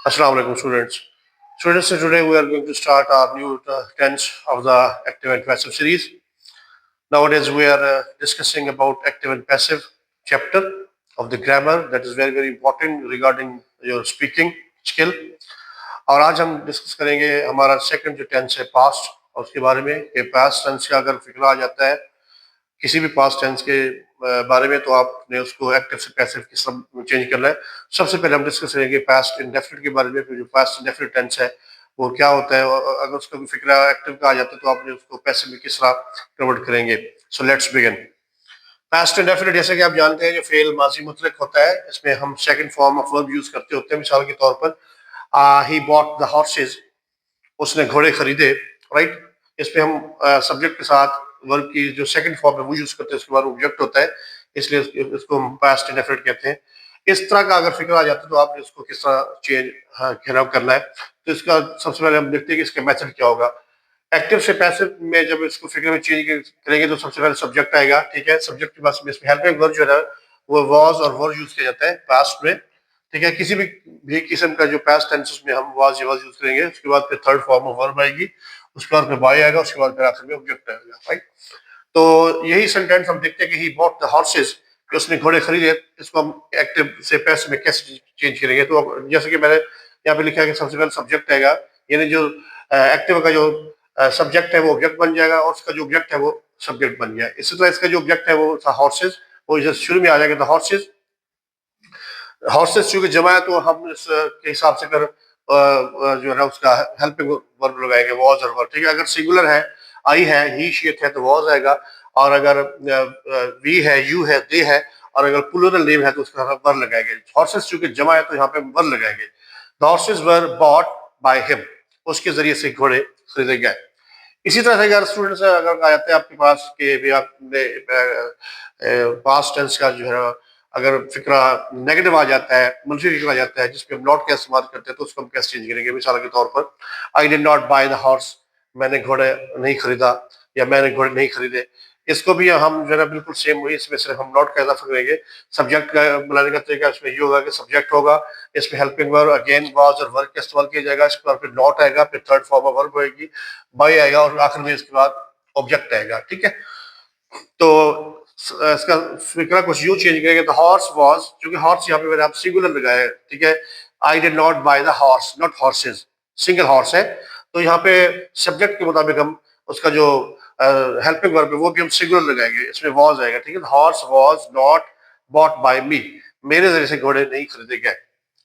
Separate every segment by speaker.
Speaker 1: Assalamu alaikum students. Students, today we are going to start our new tense of the active and passive series. Nowadays we are discussing about active and passive chapter of the grammar that is very important regarding your speaking skill. और आज हम discuss करेंगे हमारा second जो tense है past और उसके बारे में कि पास्ट टेंस का अगर फिक्र आ जाता है किसी भी पास्ट टेंस के बारे में तो आपने उसको एक्टिव से पैसिव किस तरह चेंज करना है। सबसे पहले हम डिस्कस करेंगे पास्ट इंडेफिनिट के बारे में। फिर जो पास्ट इंडेफिनिट टेंस है वो क्या होता है और अगर उसका कोई फिक्र एक्टिव का आ जाता है तो आपने उसको पैसिव में किस तरह कन्वर्ट करेंगे। So let's begin. Past indefinite जैसे कि आप जानते हैं जो फेल माजी मुतलक होता है इसमें हम second form of verb use करते होते हैं। मिसाल के तौर पर ही बॉट द हॉर्सेस, उसने घोड़े खरीदे, राइट। इस पे हम सब्जेक्ट के साथ वर्ब की जो सेकंड फॉर्म है वो यूज करते हैं, उसके बाद ऑब्जेक्ट होता है, इसलिए इसको हम पास्ट इंडेफिनिट कहते हैं। इस तरह का अगर फिक्र आ जाता है तो आपने उसको किस तरह चेंज खराब करना है। तो इसका सबसे पहले हम देखते हैं कि इसका मेथड क्या होगा। एक्टिव से पैसिव में जब इसको फिगर में चेंज करेंगे तो सबसे पहले सब्जेक्ट आएगा, ठीक है। सब्जेक्ट के पास इसमें हेल्पिंग वर्ब जो है वो वाज और वर यूज किया जाता है पास्ट में, ठीक है। किसी भी किस्म का जो पास्ट टेंसेस में हम वाज या वाज यूज करेंगे उसके बाद फिर थर्ड फॉर्म ऑफ वर्ब आएगी, उसके बाद फिर बाय आएगा, उसके बाद फिर आखिर में ऑब्जेक्ट आएगा, राइट। तो यही सेंटेंस हम देखते हैं कि ही बॉट द हॉर्सेस, कि उसने घोड़े खरीदे। इसको हम एक्टिव से पैसिव में कैसे चेंज करेंगे। तो जैसे कि मैंने यहाँ पे लिखा है कि सबसे पहले सब्जेक्ट आएगा, यानी जो एक्टिव का जो सब्जेक्ट है वो ऑब्जेक्ट बन जाएगा और उसका जो ऑब्जेक्ट है वो सब्जेक्ट बन गया। इसी तरह इसका जो ऑब्जेक्ट है वो था हॉर्सेस, वो जैसे शुरू में आ जाएगा द हॉर्सेस। हॉर्सेस चूंकि जमा है तो हम इसके हिसाब से फिर जो है ना उसका हेल्पिंग वर्ब लगाएंगे वॉज और वर्ब, ठीक है। अगर सिंगुलर है, आई है, ही शीट है तो वॉज आएगा, और अगर वी है, यू है, दे है, और अगर प्लूरल नेम है तो उसका वर लगाएंगे। हॉर्सेस चूंकि जमा है तो यहाँ पे वर लगाएंगे। The horses were bought by him, उसके जरिए से घोड़े खरीदे गए। इसी तरह से अगर स्टूडेंट्स अगर आ जाते हैं आपके पास कि भी आपने पास्ट टेंस का जो है अगर फिक्रा नेगेटिव आ जाता है, मुनफी फिक्र आ जाता है जिसपे हम नॉट का इस्तेमाल करते हैं तो उसको हम कैसे चेंज करेंगे। मिसाल के तौर पर I did not by the horse, मैंने घोड़े नहीं खरीदा या मैंने घोड़े नहीं खरीदे। इसको भी हम जो है ना बिल्कुल सेम वही, इसमें सिर्फ हम नॉट का इजाफा करेंगे। सब्जेक्ट का बनाने का तरीका इसमें ये होगा कि सब्जेक्ट होगा, इसमें हेल्पिंग वर्ब अगेन वाज और वर्ब का इस्तेमाल किया जाएगा, इसके बाद फिर नॉट आएगा, फिर थर्ड फॉर्म ऑफ वर्ब होगी, बाय आएगा, और आखिर में इसके बाद ऑब्जेक्ट आएगा, ठीक है। तो इसका फिक्रा कुछ यूं चेंज करेंगे तो हॉर्स वॉज, क्योंकि हॉर्स यहाँ पे मैंने आप सिंगुलर लगाया है, ठीक है। I did not by the horse, not horses, single horse है। तो यहाँ पे सब्जेक्ट के मुताबिक हम उसका जो हेल्पिंग वर्ब है वो भी हम सिंगुलर लगाएंगे, इसमें वॉज आएगा, ठीक है। Horse was not bought by me, मेरे जरिए से घोड़े नहीं खरीदे गए,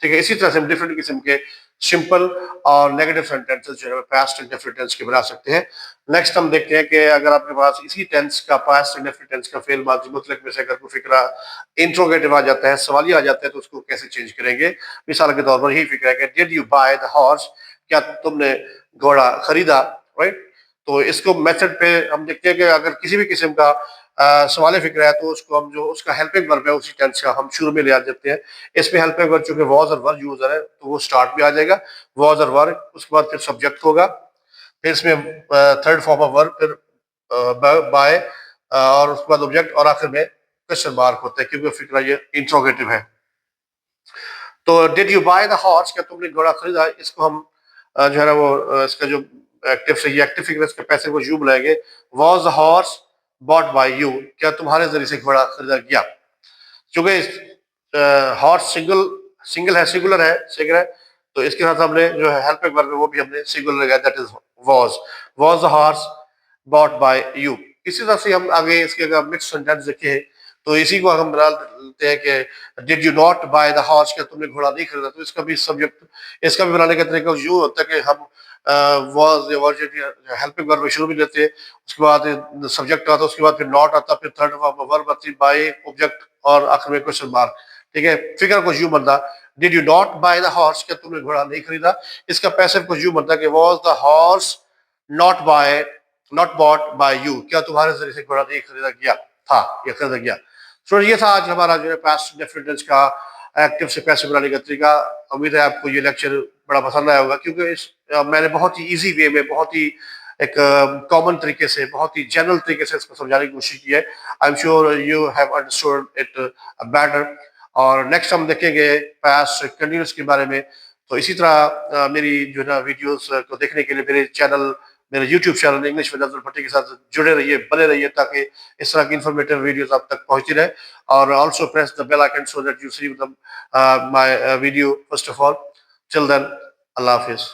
Speaker 1: ठीक है। इसी तरह से हम डिफरेंट किस्म के सिंपल और नेगेटिव सेंटेंसेस जो है पास्ट इंडेफिनिट टेंस के बना सकते हैं। नेक्स्ट हम देखते हैं कि अगर आपके पास इसी टेंस का पास्ट इंडेफिनिट टेंस का फेल माजी मुतलक में से अगर कोई फिक्रा इंट्रोगेटिव आ जाता है, सवालिया आ जाता है, तो उसको कैसे चेंज करेंगे। मिसाल के तौर पर यही फिक्र है कि did you by the horse, क्या तुमने घोड़ा खरीदा, राइट। तो इसको मेथड पे हम देखते हैं कि अगर किसी भी किस्म का सवाल फिक्र है तो उसको हम जो उसका हेल्पिंग वर्ब है उसी टेंस का हम शुरू में ले आ जाते हैं। इसमें हेल्पिंग वर्ब चूंकि वॉज और वर्ब यूजर है तो वो स्टार्ट में आ जाएगा, वॉज और वर्ब, उसके बाद फिर सब्जेक्ट होगा, फिर इसमें थर्ड फॉर्म ऑफ वर्ब, फिर बाय, और उसके बाद ऑब्जेक्ट, और आखिर में क्वेश्चन मार्क होता है क्योंकि फिक्रा ये इंट्रोगेटिव है। तो did you by the horse, क्या तुमने घोड़ा खरीदा, इसको हम जो है ना वो इसका जो एक्टिव से एक्टिव फिगर इसके पैसे को यू बुलाएंगे। Was the horse bought by you, क्या तुम्हारे जरिए से घोड़ा खरीदा गया। चूंकि हॉर्स सिंगल है, सिंगुलर है, सिंगल है, तो इसके साथ हमने जो है हेल्पिंग वर्ब है वो भी हमने सिंगुलर लगाया, that is was the horse bought by you. इसी तरह से हम आगे इसके अगर मिक्स सेंटेंस देखें तो इसी को हम बना लेते हैं कि did you not by the horse, क्या तुमने घोड़ा नहीं खरीदा। तो इसका भी सब्जेक्ट, इसका भी बनाने का तरीका यूं होता है कि हम वाज हेल्पिंग वर्ब शुरू में लेते हैं, उसके बाद सब्जेक्ट आता है, उसके बाद फिर नॉट आता, फिर थर्ड वर्ब आती, बाय, ऑब्जेक्ट, और आखिर में क्वेश्चन मार्क, ठीक है। फिगर को यूं बनता, did you not by the horse, क्या तुमने घोड़ा नहीं खरीदा। इसका पैसिव को यूं बनता कि was the horse not bought bye you, क्या तुम्हारे जरिए से घोड़ा नहीं खरीदा गया था या खरीदा गया। तो ये था आज हमारा जो है पास्ट इंडेफिनिट टेंस का एक्टिव से पैसिव बनाने का तरीका। उम्मीद है आपको ये लेक्चर बड़ा पसंद आया होगा, क्योंकि मैंने बहुत ही इजी वे में, बहुत ही एक कॉमन तरीके से, बहुत ही जनरल तरीके से इसको समझाने की कोशिश की है। I am sure you have understood it better. और नेक्स्ट हम देखेंगे पास्ट कंटिन्यूस के बारे में, तो इसी तरह मेरी जो है ना वीडियोस को देखने के लिए मेरे YouTube channel English with Abdul Bhatti के साथ जुड़े रहिए, बने रहिए, ताकि इस तरह की इन्फॉर्मेटिव वीडियोस आप तक पहुंचती रहे। और also press the bell icon so that you see my video first of all. Till then, अल्लाह हाफिज।